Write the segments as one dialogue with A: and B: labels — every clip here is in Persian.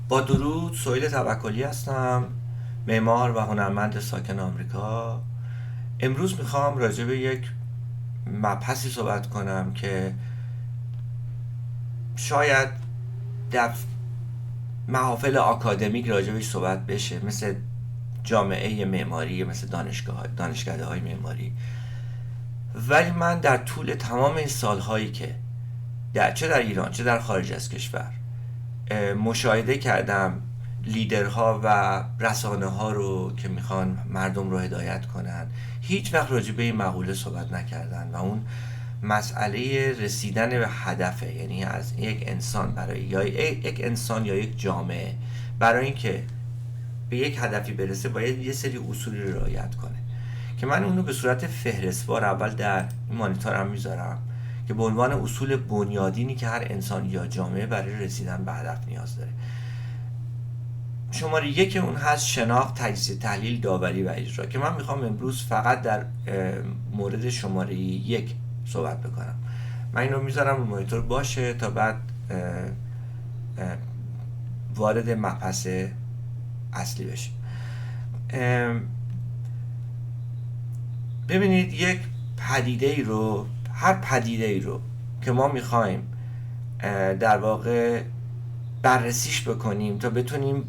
A: با درود، سهیل توکلی هستم، معمار و هنرمند ساکن آمریکا. امروز میخوام راجع به یک مبحثی صحبت کنم که شاید در محافل آکادمیک راجبش صحبت بشه، مثل جامعه معماری، مثل دانشکده های معماری. ولی من در طول تمام این سالهایی که چه در ایران چه در خارج از کشور مشاهده کردم لیدرها و رسانه ها رو که میخوان مردم رو هدایت کنن، هیچ وقت راجع به این مقوله صحبت نکردن و اون مسئله رسیدن به هدفه. یعنی از یک انسان برای یا یک انسان یا یک جامعه برای اینکه به یک هدفی برسه باید یه سری اصولی رو رعایت کنه که من اونو به صورت فهرستوار اول در این مانیتورم میذارم که به عنوان اصول بنیادینی که هر انسان یا جامعه برای رسیدن به هدف نیاز داره. شماره یک اون هست شناخت، تجزیه، تحلیل، داوری و اجرا، که من میخوام امروز فقط در مورد شماره یک صحبت بکنم. من این رو میذارم رو مانیتور باشه تا بعد وارد مبحث اصلی بشیم. ببینید، یک پدیده ای رو، هر پدیده ای رو که ما میخوایم در واقع بررسیش بکنیم تا بتونیم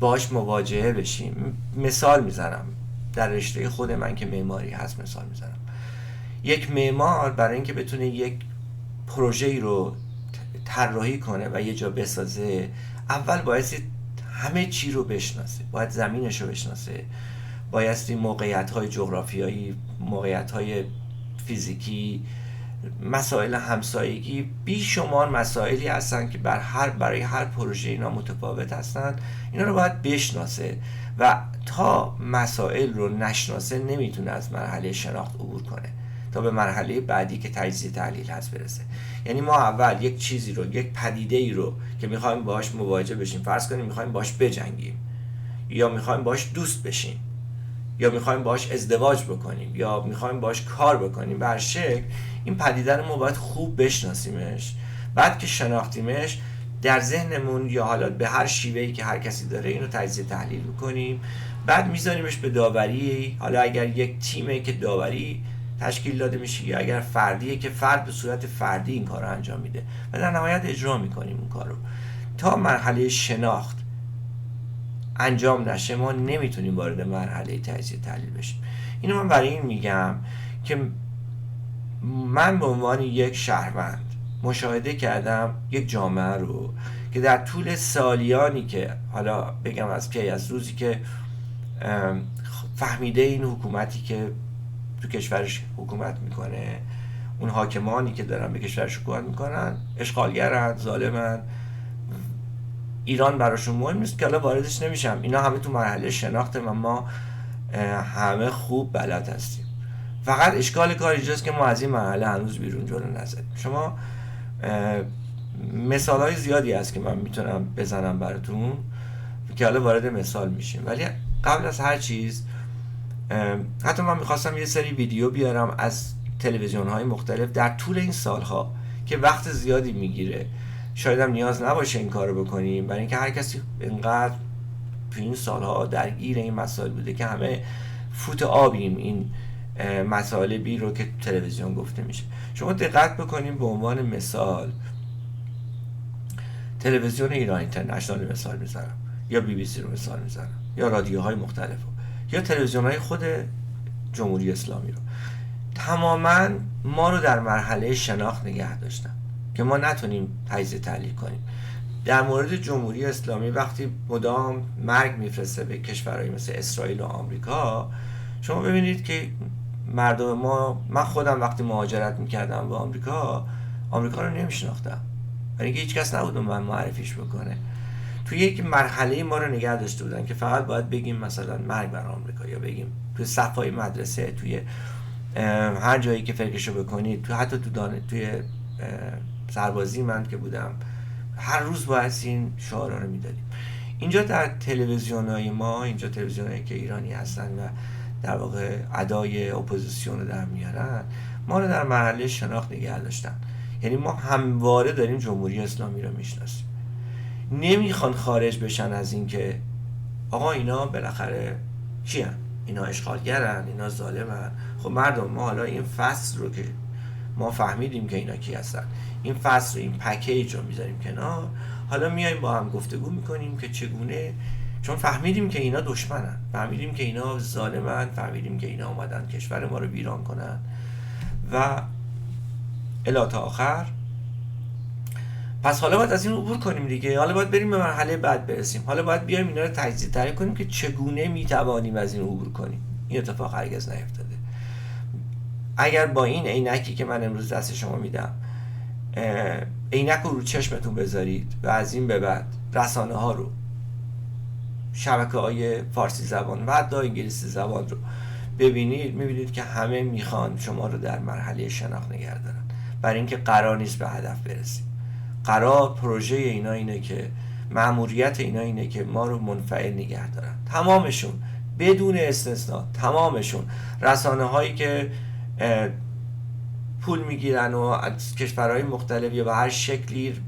A: باش مواجهه بشیم، مثال میزنم در رشته خود من که معماری هست، مثال میزنم. یک معمار برای اینکه بتونه یک پروژه‌ای رو طراحی کنه و یه جا بسازه، اول باید همه چی رو بشناسه، باید زمینش رو بشناسه، بایستی موقعیت‌های جغرافیایی، موقعیت‌های فیزیکی، مسائل همسایگی، بیشمار مسائلی هستن که برای هر پروژه اینا متفاوت هستن. اینا رو باید بشناسه و تا مسائل رو نشناسه نمیتونه از مرحله شناخت عبور کنه تا به مرحله بعدی که تجزیه تحلیل هست برسه. یعنی ما اول یک چیزی رو، یک پدیده ای رو که میخوایم باهاش مواجه بشیم، فرض کنیم میخوایم باهاش بجنگیم یا میخوایم باهاش دوست بشیم یا میخوایم باهاش ازدواج بکنیم یا میخوایم باهاش کار بکنیم، به هر شکل این پدیده رو ما باید خوب بشناسیمش. بعد که شناختیمش، در ذهنمون یا حالا به هر شیوهی که هر کسی داره اینو تجزیه تحلیل میکنیم، بعد میذاریمش به داوری. حالا اگر یک تیمه که داوری تشکیل داده میشه یا اگر فردیه که فرد به صورت فردی این کار رو انجام میده و در نهایت اجرا میکنیم اون کار رو. تا مرحله شناخت انجام نشه ما نمیتونیم وارد مرحله تجزیه تحلیل بشیم. اینو من برای این میگم که من به عنوان یک شهروند مشاهده کردم یک جامعه رو که در طول سالیانی که حالا بگم از روزی که فهمیده این حکومتی که تو کشورش حکومت میکنه، اون حاکمانی که دارن به کشورش حکومت میکنن اشغالگرن، ظالمن، ایران براشون مهم نیست که حالا واردش نمیشم. اینا همه تو مرحله شناخته و ما همه خوب بلد هستیم. فقط اشکال کار اینجاست که ما از این مرحله هنوز بیرون جلو نزدیم. شما مثال های زیادی هست که من میتونم بزنم براتون که حالا وارد مثال میشیم، ولی قبل از هر چیز حتی من میخواستم یه سری ویدیو بیارم از تلویزیون های مختلف در طول این سالها که وقت زیادی میگیره، شاید هم نیاز نباشه این کار رو بکنیم برای اینکه هر کسی اینقدر تو این سالها درگیر این مسائل بوده که همه فوت آبیم این مطالبی رو که تلویزیون گفته میشه. شما دقت بکنیم، به عنوان مثال تلویزیون ایران اینترنشنال مثال میزنم یا بی بی سی رو مثال میزنم یا رادیوهای مختلف رو یا تلویزیون های خود جمهوری اسلامی رو، تماما ما رو در مرحله شناخت نگه داشتن که ما نتونیم تجزیه تحلیل کنیم. در مورد جمهوری اسلامی وقتی مدام مرگ میفرسته به کشورهایی مثل اسرائیل و آمریکا، شما ببینید که مردم ما، من خودم وقتی مهاجرت میکردم به آمریکا رو نمیشناختم، برای اینکه هیچ کس نبود من معرفیش بکنه. توی یک مرحله ما رو نگه داشته بودن که فقط باید بگیم مثلا مرگ بر آمریکا، یا بگیم توی صفای مدرسه، توی هر جایی که فکرشو بکنید، تو حتی توی سربازی من که بودم هر روز باید این شعارا رو میدادیم. اینجا در تلویزیون‌های ما، اینجا تلویزیون‌هایی که ایرانی هستن و در واقع ادای اپوزیسیون رو در میارن، ما رو در مرحله شناخت نگه داشتن. یعنی ما همواره داریم جمهوری اسلامی رو میشناسیم. نمیخوان خارج بشن از این که آقا اینا بالاخره کیان؟ اینا اشغالگرن، اینا ظالمن. خب مردم، ما حالا این فصل رو که ما فهمیدیم که اینا کی هستن، این فصل رو، این پکیج رو میذاریم کنار، حالا میایم با هم گفتگو میکنیم که چگونه، چون فهمیدیم که اینا دشمنن، فهمیدیم که اینا ظالمن، فهمیدیم که اینا اومدن کشور ما رو ویران کنن و الی تا آخر. پس حالا باید از این عبور کنیم دیگه، حالا باید بریم به مرحله بعد برسیم، حالا باید بیایم اینا رو تجزیه تحلیل کنیم که چگونه میتوانیم از این عبور کنیم. این اتفاق هرگز نیفتاده. اگر با این عینکی که من امروز دست شما میدم عینک رو چشمتون بذارید و از این به بعد رسانه ها رو، شبکه های فارسی زبان و حتی انگلیسی زبان رو ببینید، میبینید که همه میخوان شما رو در مرحله شناخت نگه دارن، برای اینکه قرار نیست به هدف برسیم. قرار پروژه اینا اینه که، مأموریت اینا اینه که ما رو منفعل نگه دارن، تمامشون بدون استثنا، تمامشون. رسانه هایی که پول میگیرن و از کشورهای مختلف یا به هر شکلی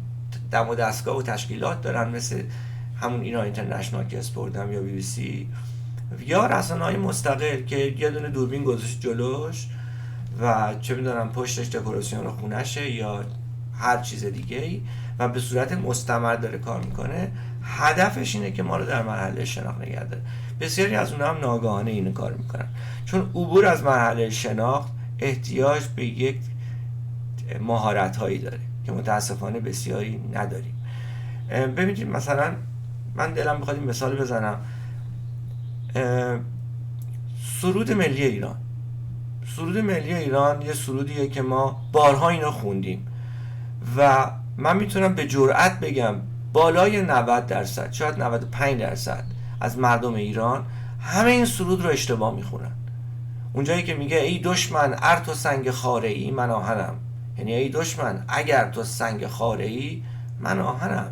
A: دم و دستگاه و تشکیلات دارن، مثل همون ایران اینترنشنال که اسپوردم یا BBC، یا رسانه‌های مستقل که یه دونه دوربین گذاشت جلوش و چه میدونم پشتش دکوراسیون خونشه یا هر چیز دیگه ای و به صورت مستمر داره کار میکنه. هدفش اینه که ما رو در مرحله شناخت نگه داره. بسیاری از اونها هم ناگهانه اینو کار میکنن، چون عبور از مرحله شناخت احتیاج به یک مهارت هایی داره که متاسفانه بسیاری نداریم. ببینید مثلا من دلم میخواد این مثال بزنم. سرود ملی ایران، سرود ملی ایران یه سرودیه که ما بارها اینو خوندیم و من میتونم به جرئت بگم بالای 90%، شاید 95% از مردم ایران همه این سرود رو اشتباه میخونن. اونجایی که میگه ای دشمن ار تو سنگ خاره ای من آهنم، یعنی ای دشمن اگر تو سنگ خاره ای من آهنم.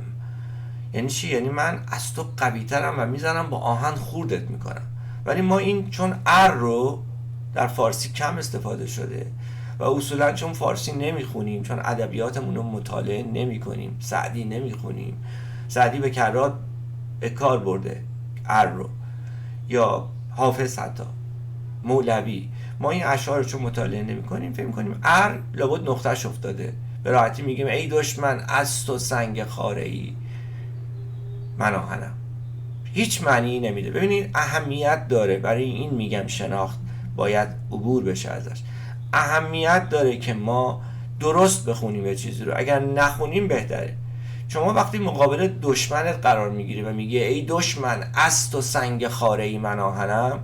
A: یعنی چی؟ یعنی من از تو قوی ترم و میزنم با آهن خوردت میکنم. ولی ما این چون ار رو در فارسی کم استفاده شده و اصولا چون فارسی نمیخونیم، چون ادبیاتمون رو مطالعه نمیکنیم، سعدی نمیخونیم، سعدی به کرات به کار برده ار رو، یا حافظ حتی مولوی، ما این اشعار رو چون مطالعه نمیکنیم فکر میکنیم ار لابد نقطه‌اش افتاده، به راحتی میگیم ای دشمن از تو سنگ خاره ای من آهنم. هیچ معنی نمیده. ببینید اهمیت داره، برای این میگم شناخت باید عبور بشه ازش. اهمیت داره که ما درست بخونیم یه چیزی رو، اگر نخونیم بهتره. شما وقتی مقابل دشمنت قرار میگیری و میگه ای دشمن از تو سنگ خاره ای من آهنم،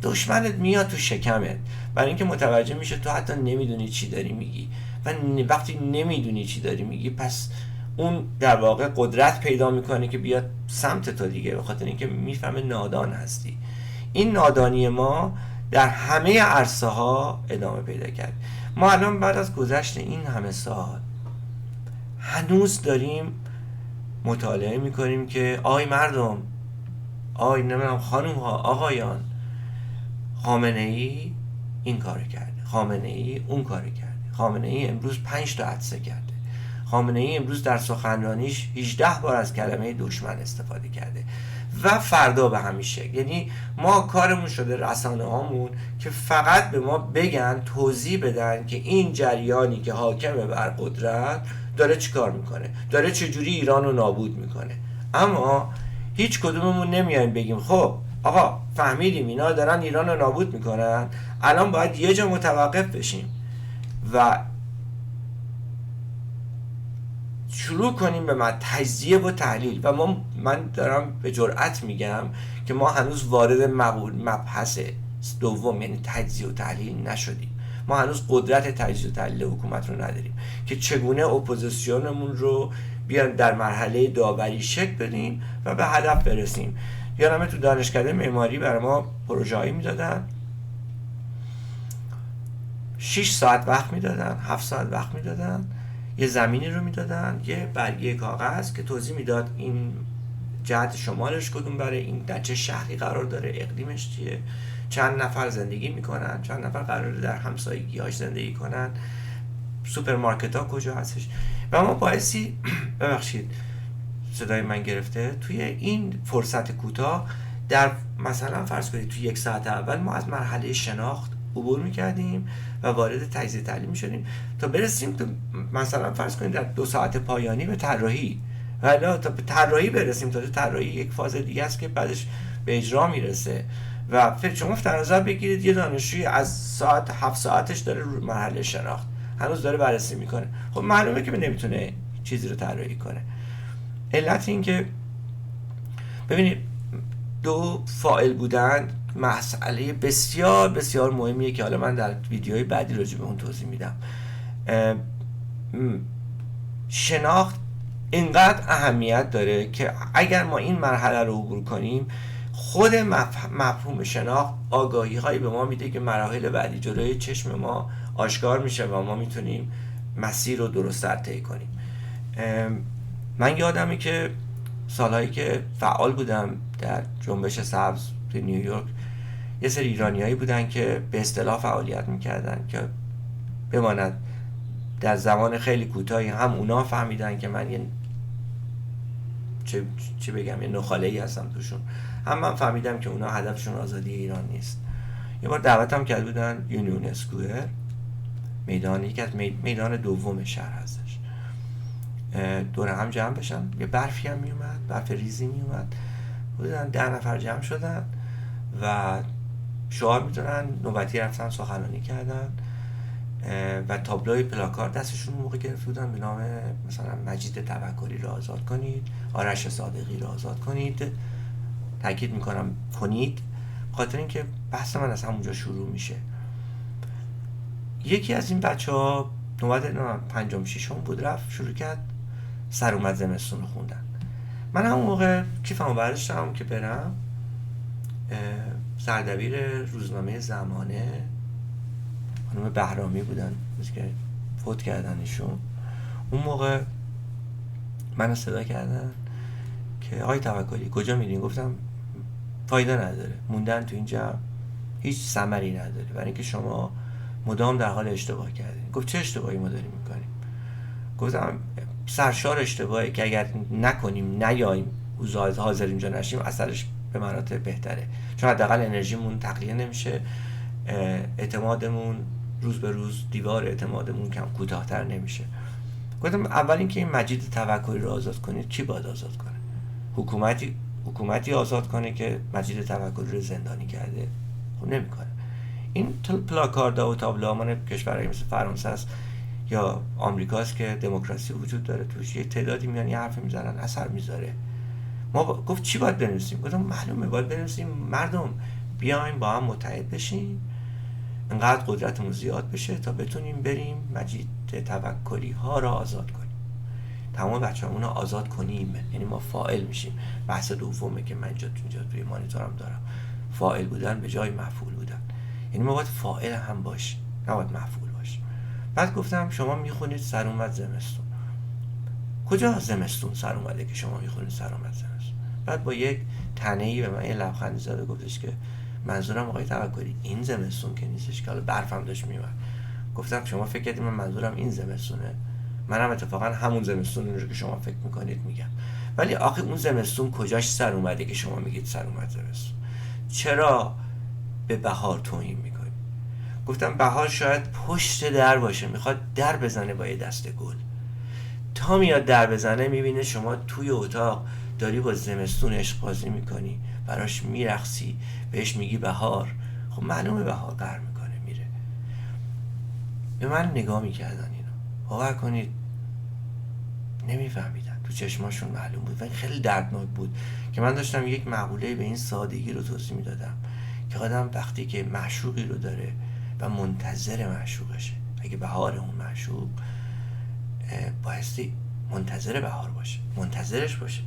A: دشمنت میاد تو شکمت، برای اینکه متوجه میشه تو حتی نمیدونی چی داری میگی و وقتی نمیدونی چی داری میگی پس اون در واقع قدرت پیدا میکنه که بیاد سمت تو دیگه، به خاطر اینکه میفهمه نادان هستی. این نادانی ما در همه عرصه ها ادامه پیدا کرد. ما الان بعد از گذشت این همه سال هنوز داریم مطالعه میکنیم که آی مردم، آی نمیدونم خانوم ها، آقایان، خامنه ای این کار کرده، خامنه ای اون کار کرده، خامنه ای امروز 5 تا حادثه کرده، خامنه ای امروز در سخنرانیش 18 بار از کلمه دشمن استفاده کرده و فردا به همین شکل. یعنی ما کارمون شده رسانه هامون که فقط به ما بگن، توضیح بدن که این جریانی که حاکمه بر قدرت داره چی کار میکنه، داره چجوری ایران رو نابود میکنه. اما هیچ کدوممون نمیایم بگیم خب آقا فهمیدیم اینا دارن ایران رو نابود میکنن، الان باید یه جا متوقف بشیم و شروع کنیم به تجزیه و تحلیل. و من دارم به جرئت میگم که ما هنوز وارد مبحث دوم یعنی تجزیه و تحلیل نشدیم. ما هنوز قدرت تجزیه و تحلیل حکومت رو نداریم که چگونه اپوزیسیونمون رو بیان در مرحله داوری شکل بدیم و به هدف برسیم. یادمه تو دانشکده معماری برای ما پروژه‌ای میدادن، 6 ساعت وقت میدادن، 7 ساعت وقت میدادن، یه زمینی رو میدادن، یه برگه کاغذ که توضیح میداد این جهت شمالش کدوم، برای این در چه شهری قرار داره، اقلیمش چیه، چند نفر زندگی میکنن، چند نفر قراره در همسایگی‌هاش زندگی کنن، سوپرمارکت ها کجا هستش. و ما بایستی صدای من گرفته، توی این فرصت کوتاه در مثلا فرض کنید توی 1 ساعت اول ما از مرحله شناخت عبور میکردیم و وارد تجزیه تحلیل میشدیم تا برسیم تو مثلا فرض کنید در 2 ساعت پایانی به طراحی. ولی تا به طراحی برسیم، تا طراحی یک فاز دیگه است که بعدش به اجرا میرسه. و شما در نظر بگیرید یه دانشجوی از ساعت 7 ساعتش داره رو مرحله شناخت هنوز داره بررسی میکنه، خب معلومه که نمیتونه چیزی رو طراحی کنه. علت این که ببینید دو فاعل بودن مسئله بسیار بسیار مهمیه که حالا من در ویدیوهای بعدی راجع به اون توضیح میدم. شناخت اینقدر اهمیت داره که اگر ما این مرحله رو عبور کنیم، خود مفهوم شناخت آگاهی هایی به ما میده که مراحل بعدی جلوی چشم ما آشکار میشه و ما میتونیم مسیر رو درست طی کنیم. من یادمه که سالهایی که فعال بودم در جنبش سبز توی نیویورک، یه سری ایرانیایی بودن که به اصطلاح فعالیت میکردن که بماند در زمان خیلی کوتاهی هم اونا فهمیدن که من یه چه بگم یه نخاله‌ای هستم توشون، هم من فهمیدم که اونا هدفشون آزادی ایران نیست. یه بار دعوتم کرده بودن یونیون اسکوئر، میدان یکی از میدان دوم شهر هستش، دور هم جمع بشن، یه برفی هم میومد، برف ریزی میومد، بودن 10 نفر جمع شدن و شعار میدونن، نوبتی رفتن سخنرانی کردن و تابلوی پلاکارد دستشون موقع گرفته بودن به نام مثلا مجید توکلی رو آزاد کنید، آرش صادقی رو آزاد کنید. تاکید میکنم کنید، خاطر اینکه بحث من از همونجا شروع میشه. یکی از این بچه‌ها نوبت 5م 6م بود، رفت شروع کرد سر اومد زمستون رو خوندن. من همون موقع کیفمو برداشتم که برم، سردبیر روزنامه زمانه خانم بهرامی بودن که فوت کردن ایشون، اون موقع منو صدا کردن که آقای توکلی کجا میرین؟ گفتم فایده نداره، موندن تو اینجا هیچ ثمری نداره، برای اینکه شما مدام در حال اشتباه کردین. گفت چه اشتباهی ما داریم میکنیم؟ گفتم سرشار اشتباهی که اگر نکنیم، نیاییم حاضر اینجا نشیم، اثرش به مراتب بهتره، چون حداقل انرژیمون تقلیه نمیشه، اعتمادمون روز به روز، دیوار اعتمادمون کم کوتاه‌تر نمیشه. گفتم اول اینکه این مجید توکلی رو آزاد کنید، کی باید آزاد کنه؟ حکومتی آزاد کنه که مجید توکلی رو زندانی کرده؟ خب نمیکنه. این پلاکاردا و تابلوها مال کشورهای مثل فرانسه است یا آمریکاست که دموکراسی وجود داره، توش یه تعدادی میان یه حرفی میزنن، اثر میذاره. گفت چی باید بنویسیم؟ گفتم معلومه باید بنویسیم مردم بیایم با هم متحد بشیم، انقدر قدرتمون زیاد بشه تا بتونیم بریم مجید توکلی ها را آزاد کنیم، تمام بچه‌مون رو آزاد کنیم. یعنی ما فاعل میشیم. بحث دومه که من اینجا توی مانیتورم دارم، فاعل بودن به جای مفعول بودن. یعنی ما باید فاعل هم باشیم، نباید مفعول باشیم. بعد گفتم شما میخونید سر اومد زمستون. کجا زمستون سر اومده که شما میخونید سر اومد زمستون؟ بعد با یک تنه‌ای به من یه لبخندی زد و گفتش که منظورم آقای توکلی این زمستون که نیستش که حالا برفم داشت میومد. گفتم شما فکر کردید من منظورم این زمستونه؟ منم اتفاقا همون زمستون رو که شما فکر میکنید میگم. ولی آخه اون زمستون کجاش سر اومده که شما میگید سر اومد زمستون؟ چرا به بهار توهین میکنید؟ گفتم بهار شاید پشت در باشه، میخواد در بزنه با یه دسته گل. تا میاد در بزنه میبینه شما توی اتاق داری با زمستون عشق بازی میکنی، براش میرقصی، بهش میگی بهار. خب معلومه بهار قهر میکنه میره. به من نگاه میکردن اینا، باور کنید نمیفهمیدن، تو چشماشون معلوم بود و خیلی دردناک بود که من داشتم یک مقوله به این سادگی رو توضیح میدادم که آدم وقتی که معشوقی رو داره و منتظر معشوقشه، اگه بهار اون معشوق، بایستی منتظر بهار باشه، منتظرش باشه،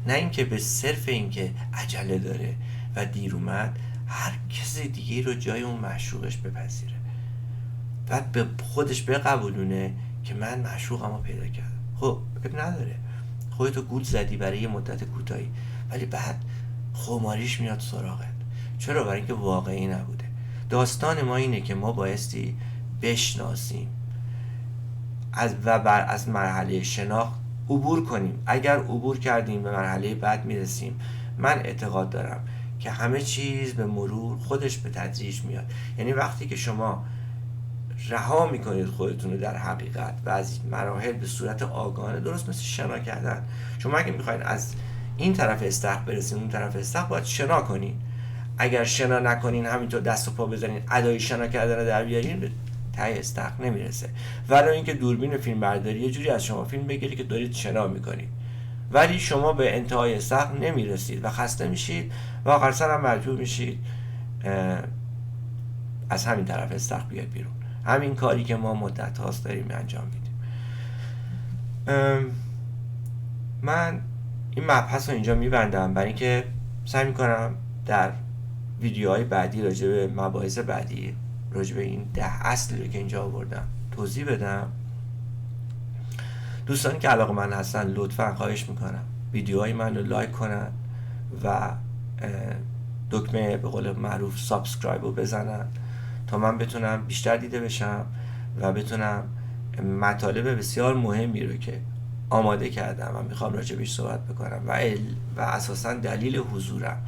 A: نه اینکه به صرف اینکه عجله داره و دیر اومد هر کسی دیگه رو جای اون معشوقش بپذیره، بعد به خودش بقبولونه که من معشوقمو پیدا کردم. خب اب نداره، خودتو گول زدی برای یه مدت کوتاهی، ولی بعد خماریش میاد سراغت. چرا؟ برای اینکه واقعی نبوده. داستان ما اینه که ما بایستی بشناسیم از مرحله شناخت عبور کنیم. اگر عبور کردیم به مرحله بعد میرسیم. من اعتقاد دارم که همه چیز به مرور خودش به تدریج میاد. یعنی وقتی که شما رها میکنید خودتون رو در حقیقت و از مراحل به صورت آگاهانه، درست مثل شنا کردن، شما اگه میخواید از این طرف استخر برسید اون طرف استخر باید شنا کنین. اگر شنا نکنین همینطور دست و پا بزنین ادای شنا کردن رو در بیارین به ته استخر نمیرسه. ولی اینکه دوربین فیلم برداری یه جوری از شما فیلم بگیره که دارید شنا میکنید ولی شما به انتهای استخر نمیرسید و خسته میشید و آخر سر هم مجبور میشید از همین طرف استخر بیاد بیرون. همین کاری که ما مدت هاست داریم انجام میدیم. من این مبحث رو اینجا میبندم برای اینکه سعی میکنم در ویدیوهای بعدی راجع به مباحث بعدی راجع به این 10 اصلی رو که اینجا آوردم توضیح بدم. دوستانی که علاقه‌مند هستن لطفا خواهش میکنم ویدیوهای من رو لایک کنن و دکمه به قول معروف سابسکرایب رو بزنن تا من بتونم بیشتر دیده بشم و بتونم مطالب بسیار مهمی رو که آماده کردم و میخوام راجع بهش صحبت بکنم و اساسا دلیل حضورم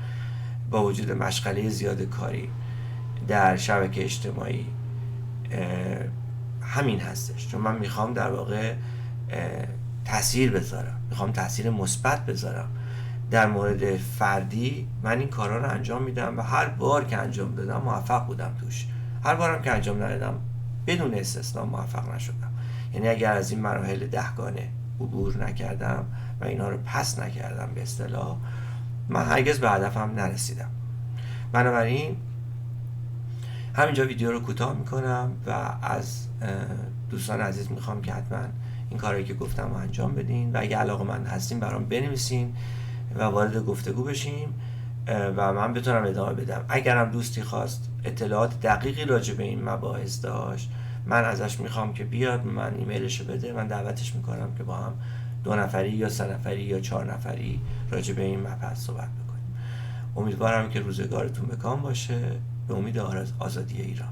A: با وجود مشغله زیاد کاری در شبکه اجتماعی همین هستش، چون من میخوام در واقع تاثیر بذارم، میخوام تاثیر مثبت بذارم در مورد فردی. من این کارا رو انجام میدم و هر بار که انجام دادم موفق بودم توش. هر بارم که انجام ندادم بدون استثنا موفق نشدم. یعنی اگر از این مراحل 10 گانه عبور نکردم و اینا رو پس نکردم به اصطلاح، من هرگز به هدفم نرسیدم. بنابراین همینجا ویدیو رو کوتاه میکنم و از دوستان عزیز میخوام که حتما این کاری که گفتم رو انجام بدین و اگه علاقه‌مند هستین برام بنویسین و وارد گفتگو بشیم و من بتونم ادامه بدم. اگرم دوستی خواست اطلاعات دقیقی راجع به این مباحث داشت، من ازش میخوام که بیاد من ایمیلشو بده، من دعوتش میکنم که با هم 2 نفری یا 3 نفری یا 4 نفری راجع به این مبحث صحبت بکنیم. امیدوارم که روزگارتون بکام باشه. به امید آزادی ایران.